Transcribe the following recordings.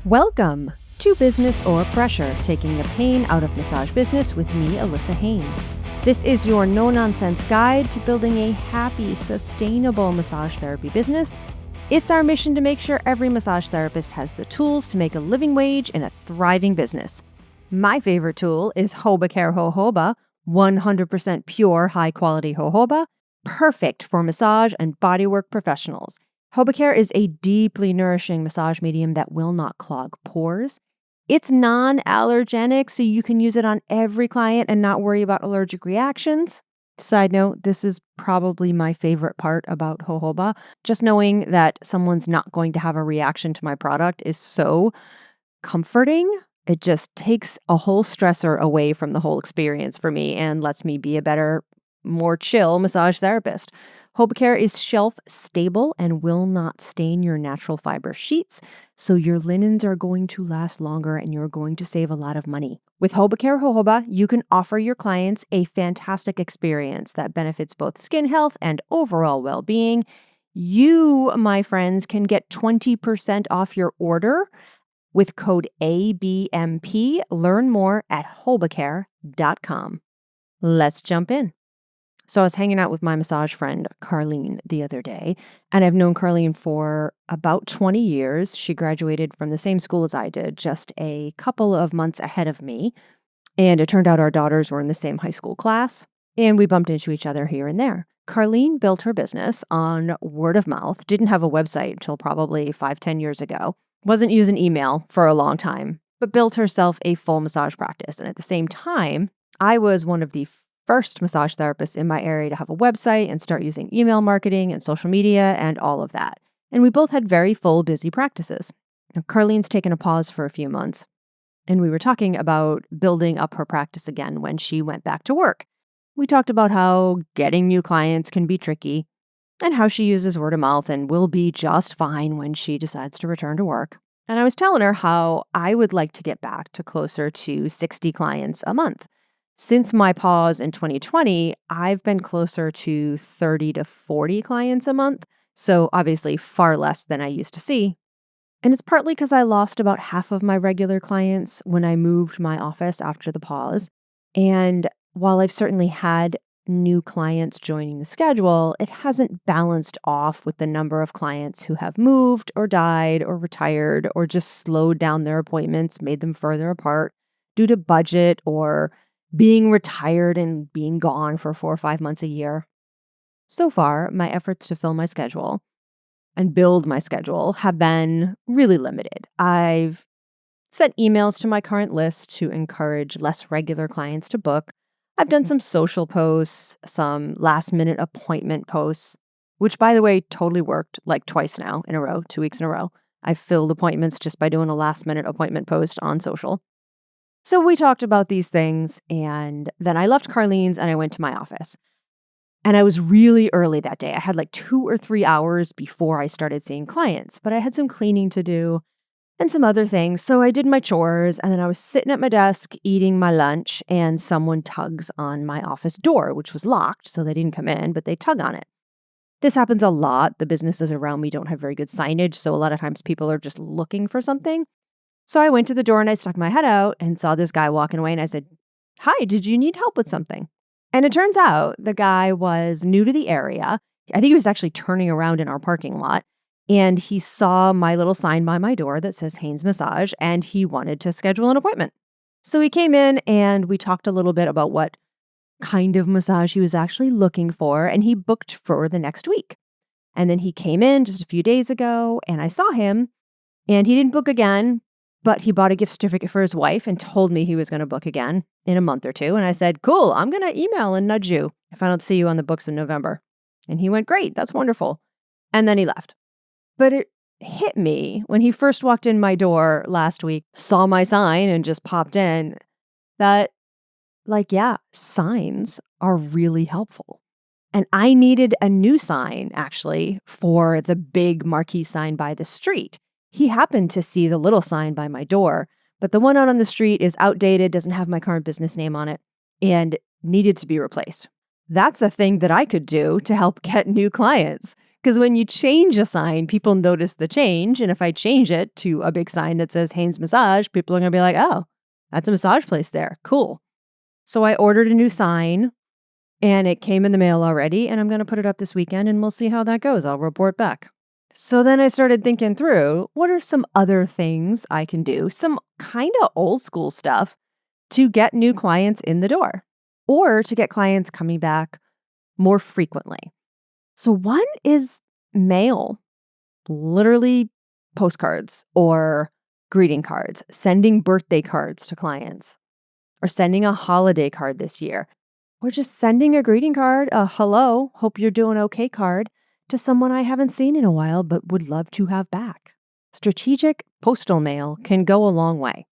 Welcome to Business or Pressure, taking the pain out of massage business with me, Allissa Haines. This is your no-nonsense guide to building a happy, sustainable massage therapy business. It's our mission to make sure every massage therapist has the tools to make a living wage in a thriving business. My favorite tool is HobaCare Jojoba, 100% pure, high-quality jojoba, perfect for massage and bodywork professionals. HobaCare is a deeply nourishing massage medium that will not clog pores. It's non-allergenic, so you can use it on every client and not worry about allergic reactions. Side note, this is probably my favorite part about jojoba. Just knowing that someone's not going to have a reaction to my product is so comforting. It just takes a whole stressor away from the whole experience for me and lets me be a better, more chill massage therapist. HobaCare is shelf stable and will not stain your natural fiber sheets, so your linens are going to last longer and you're going to save a lot of money. With HobaCare Jojoba, you can offer your clients a fantastic experience that benefits both skin health and overall well-being. You, my friends, can get 20% off your order with code ABMP. Learn more at HobaCare.com. Let's jump in. So I was hanging out with my massage friend, Carlene, the other day, and I've known Carlene for about 20 years. She graduated from the same school as I did, just a couple of months ahead of me. And it turned out our daughters were in the same high school class, and we bumped into each other here and there. Carlene built her business on word of mouth, didn't have a website until probably 5-10 years ago, wasn't using email for a long time, but built herself a full massage practice. And at the same time, I was one of the first massage therapists in my area to have a website and start using email marketing and social media and all of that. And we both had very full, busy practices. Now, Carlene's taken a pause for a few months, and we were talking about building up her practice again when she went back to work. We talked about how getting new clients can be tricky and how she uses word of mouth and will be just fine when she decides to return to work. And I was telling her how I would like to get back to closer to 60 clients a month. Since my pause in 2020, I've been closer to 30 to 40 clients a month, so obviously far less than I used to see. And it's partly because I lost about half of my regular clients when I moved my office after the pause. And while I've certainly had new clients joining the schedule, it hasn't balanced off with the number of clients who have moved or died or retired or just slowed down their appointments, made them further apart due to budget or being retired and being gone for 4 or 5 months a year. So far, my efforts to fill my schedule and build my schedule have been really limited. I've sent emails to my current list to encourage less regular clients to book. I've done some social posts, some last-minute appointment posts, which, by the way, totally worked like twice now in a row, 2 weeks in a row. I've filled appointments just by doing a last-minute appointment post on social. So we talked about these things, and then I left Carlene's and I went to my office. And I was really early that day. I had like 2 or 3 hours before I started seeing clients, but I had some cleaning to do and some other things. So I did my chores, and then I was sitting at my desk eating my lunch, and someone tugs on my office door, which was locked, so they didn't come in, but they tug on it. This happens a lot. The businesses around me don't have very good signage, so a lot of times people are just looking for something. So I went to the door and I stuck my head out and saw this guy walking away, and I said, "Hi, did you need help with something?" And it turns out the guy was new to the area. I think he was actually turning around in our parking lot, and he saw my little sign by my door that says Haines Massage, and he wanted to schedule an appointment. So he came in and we talked a little bit about what kind of massage he was actually looking for, and he booked for the next week. And then he came in just a few days ago, and I saw him, and he didn't book again, but he bought a gift certificate for his wife and told me he was going to book again in a month or two. And I said, "Cool, I'm going to email and nudge you if I don't see you on the books in November." And he went, "Great, that's wonderful." And then he left. But it hit me when he first walked in my door last week, saw my sign and just popped in, that signs are really helpful. And I needed a new sign, actually, for the big marquee sign by the street. He happened to see the little sign by my door, but the one out on the street is outdated, doesn't have my current business name on it, and needed to be replaced. That's a thing that I could do to help get new clients. Because when you change a sign, people notice the change. And if I change it to a big sign that says Haines Massage, people are going to be like, oh, that's a massage place there. Cool. So I ordered a new sign and it came in the mail already. And I'm going to put it up this weekend and we'll see how that goes. I'll report back. So then I started thinking through what are some other things I can do, some kind of old school stuff to get new clients in the door or to get clients coming back more frequently. So one is mail, literally postcards or greeting cards, sending birthday cards to clients or sending a holiday card this year or just sending a greeting card, a hello, hope you're doing okay card to someone I haven't seen in a while but would love to have back. Strategic postal mail can go a long way.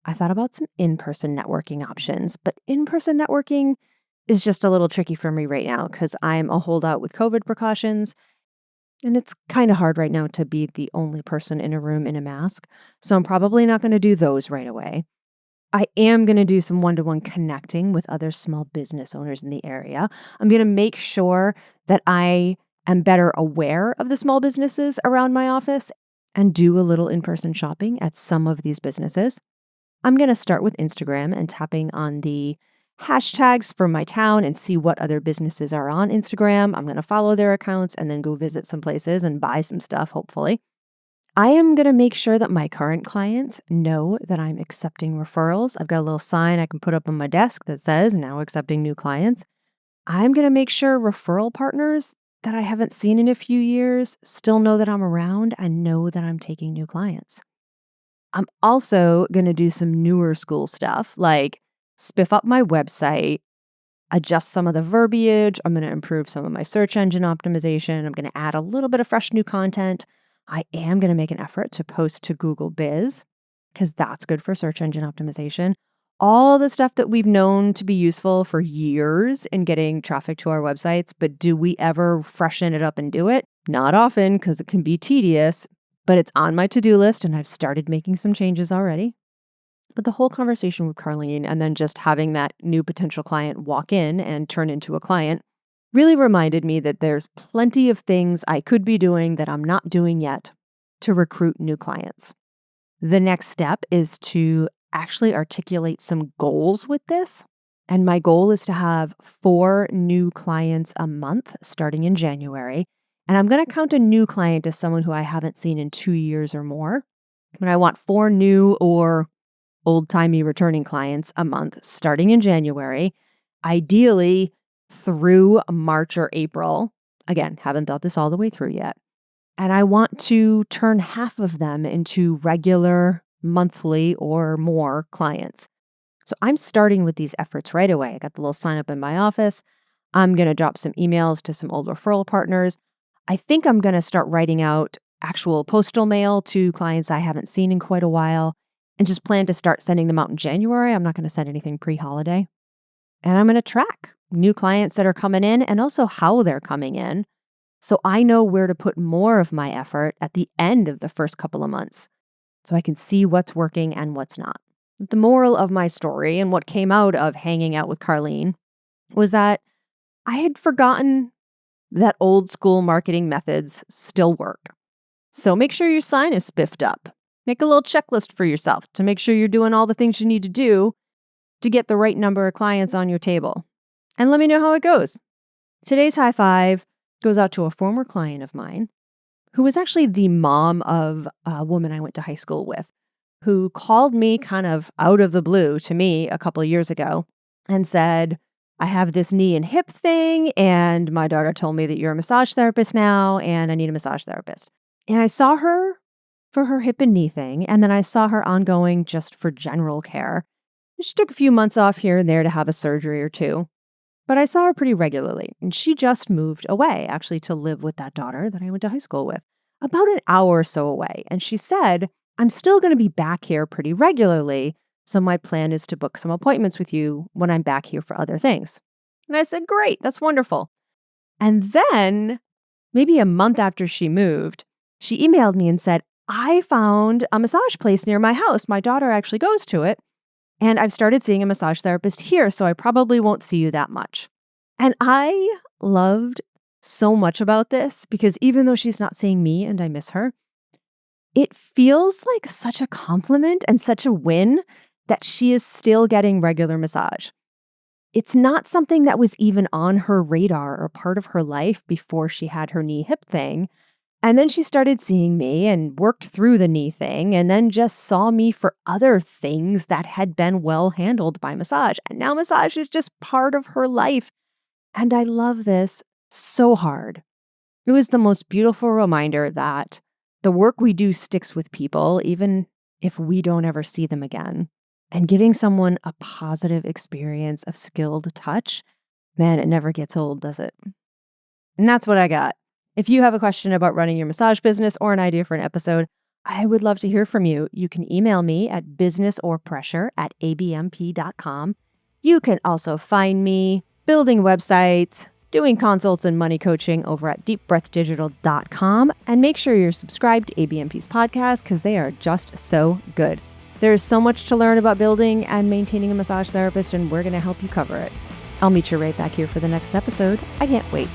I thought about some in-person networking options, but in-person networking is just a little tricky for me right now because I'm a holdout with COVID precautions, and it's kind of hard right now to be the only person in a room in a mask, so I'm probably not going to do those right away. I am going to do some one-to-one connecting with other small business owners in the area. I'm going to make sure that I am better aware of the small businesses around my office and do a little in-person shopping at some of these businesses. I'm going to start with Instagram and tapping on the hashtags for my town and see what other businesses are on Instagram. I'm going to follow their accounts and then go visit some places and buy some stuff, hopefully. I am going to make sure that my current clients know that I'm accepting referrals. I've got a little sign I can put up on my desk that says, now accepting new clients. I'm going to make sure referral partners that I haven't seen in a few years still know that I'm around and know that I'm taking new clients. I'm also going to do some newer school stuff like spiff up my website, adjust some of the verbiage. I'm going to improve some of my search engine optimization. I'm going to add a little bit of fresh new content. I am going to make an effort to post to Google Biz because that's good for search engine optimization. All the stuff that we've known to be useful for years in getting traffic to our websites, but do we ever freshen it up and do it? Not often because it can be tedious. But it's on my to-do list and I've started making some changes already. But the whole conversation with Carlene and then just having that new potential client walk in and turn into a client really reminded me that there's plenty of things I could be doing that I'm not doing yet to recruit new clients. The next step is to actually articulate some goals with this. And my goal is to have 4 new clients a month starting in January. And I'm going to count a new client as someone who I haven't seen in 2 years or more. But I want 4 new or old-timey returning clients a month starting in January, ideally through March or April. Again, haven't thought this all the way through yet. And I want to turn half of them into regular monthly or more clients. So I'm starting with these efforts right away. I got the little sign up in my office. I'm going to drop some emails to some old referral partners. I think I'm going to start writing out actual postal mail to clients I haven't seen in quite a while and just plan to start sending them out in January. I'm not going to send anything pre-holiday. And I'm going to track new clients that are coming in and also how they're coming in. So I know where to put more of my effort at the end of the first couple of months so I can see what's working and what's not. The moral of my story and what came out of hanging out with Carlene was that I had forgotten that old school marketing methods still work. So make sure your sign is spiffed up. Make a little checklist for yourself to make sure you're doing all the things you need to do to get the right number of clients on your table. And let me know how it goes. Today's high five goes out to a former client of mine who was actually the mom of a woman I went to high school with, who called me kind of out of the blue to me a couple of years ago and said, I have this knee and hip thing, and my daughter told me that you're a massage therapist now, and I need a massage therapist. And I saw her for her hip and knee thing, and then I saw her ongoing just for general care. She took a few months off here and there to have a surgery or two, but I saw her pretty regularly, and she just moved away, actually, to live with that daughter that I went to high school with, about an hour or so away. And she said, I'm still going to be back here pretty regularly, so my plan is to book some appointments with you when I'm back here for other things. And I said, great, that's wonderful. And then, maybe a month after she moved, she emailed me and said, I found a massage place near my house. My daughter actually goes to it, and I've started seeing a massage therapist here, so I probably won't see you that much. And I loved so much about this because even though she's not seeing me and I miss her, it feels like such a compliment and such a win that she is still getting regular massage. It's not something that was even on her radar or part of her life before she had her knee hip thing. And then she started seeing me and worked through the knee thing and then just saw me for other things that had been well handled by massage. And now massage is just part of her life. And I love this so hard. It was the most beautiful reminder that the work we do sticks with people, even if we don't ever see them again. And giving someone a positive experience of skilled touch, man, it never gets old, does it? And that's what I got. If you have a question about running your massage business or an idea for an episode, I would love to hear from you. You can email me at businessorpressure@abmp.com. You can also find me building websites, doing consults and money coaching over at deepbreathdigital.com. And make sure you're subscribed to ABMP's podcast because they are just so good. There is so much to learn about building and maintaining a massage therapist, and we're going to help you cover it. I'll meet you right back here for the next episode. I can't wait.